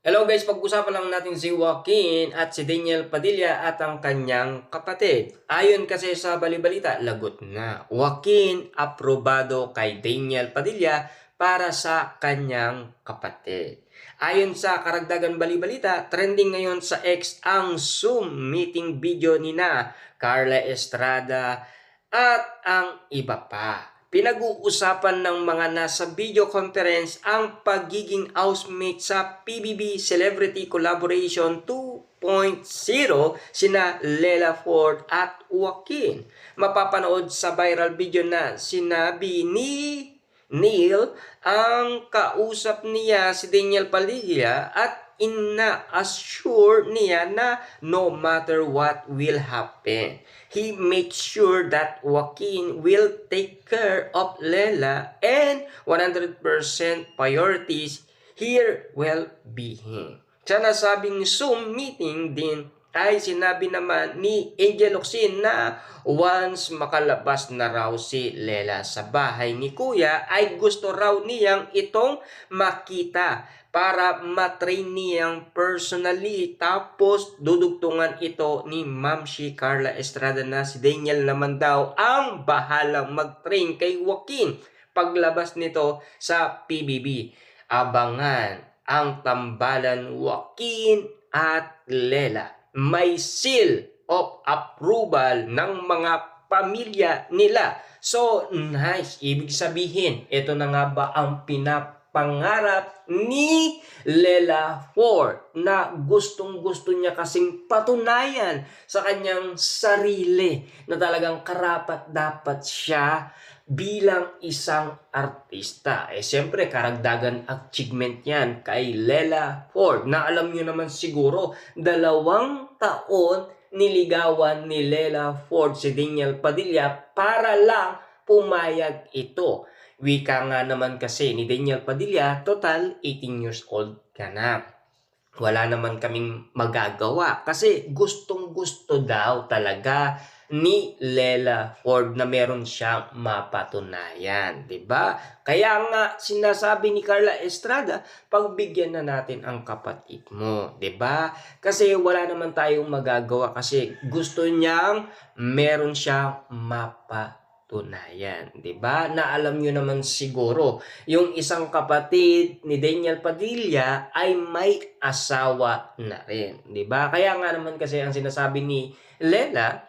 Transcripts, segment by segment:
Hello guys, pag-usapan lang natin si Joaquin at si Daniel Padilla at ang kanyang kapatid. Ayon kasi sa balibalita, lagot na. Joaquin aprobado kay Daniel Padilla para sa kanyang kapatid. Ayon sa karagdagan balibalita, trending ngayon sa X ang Zoom meeting video ni na Carla Estrada at ang iba pa. Pinag-uusapan ng mga nasa video conference ang pagiging housemate sa PBB Celebrity Collaboration 2.0 sina Lela Ford at Joaquin. Mapapanood sa viral video na sinabi ni Neil ang kausap niya si Daniel Padilla at ina-assure niya na no matter what will happen, he makes sure that Joaquin will take care of Lela and 100% priorities her well-being. Sa nasabing Zoom meeting din ay sinabi naman ni Angel Locsin na once makalabas na raw si Lela sa bahay ni Kuya ay gusto raw niyang itong makita para matrain niyang personally, tapos dudugtungan ito ni Ma'am Carla Estrada na si Daniel naman daw ang bahalang mag-train kay Joaquin paglabas nito sa PBB. Abangan ang tambalan Joaquin at Lela. May seal of approval ng mga pamilya nila. So, nice. Ibig sabihin, ito na nga ba ang pangarap ni Lela Ford na gustong-gusto niya kasing patunayan sa kanyang sarili na talagang karapat-dapat siya bilang isang artista. Siyempre, karagdagan achievement yan kay Lela Ford na alam nyo naman siguro, 2 taon niligawan ni Lela Ford si Daniel Padilla para lang pumayag ito. Wika nga naman kasi ni Daniel Padilla, total 18 years old ka na. Wala naman kaming magagawa kasi gustong-gusto daw talaga ni Lela Ford na meron siyang mapatunayan, 'di ba? Kaya nga sinasabi ni Carla Estrada, pagbigyan na natin ang kapatid mo, 'di ba? Kasi wala naman tayong magagawa kasi gusto niyang meron siyang mapatunayan, 'di ba? Na alam niyo naman siguro, yung isang kapatid ni Daniel Padilla ay may asawa na rin, 'di ba? Kaya nga naman kasi ang sinasabi ni Lela,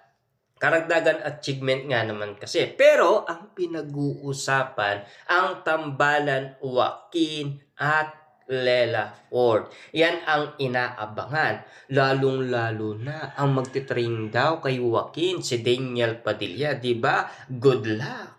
karagdagan achievement nga naman kasi. Pero ang pinag-uusapan, ang tambalan Joaquin at Lela Ford. Yan ang inaabangan. Lalong-lalo na ang magtitrain daw kay Joaquin si Daniel Padilla, 'di ba? Good luck.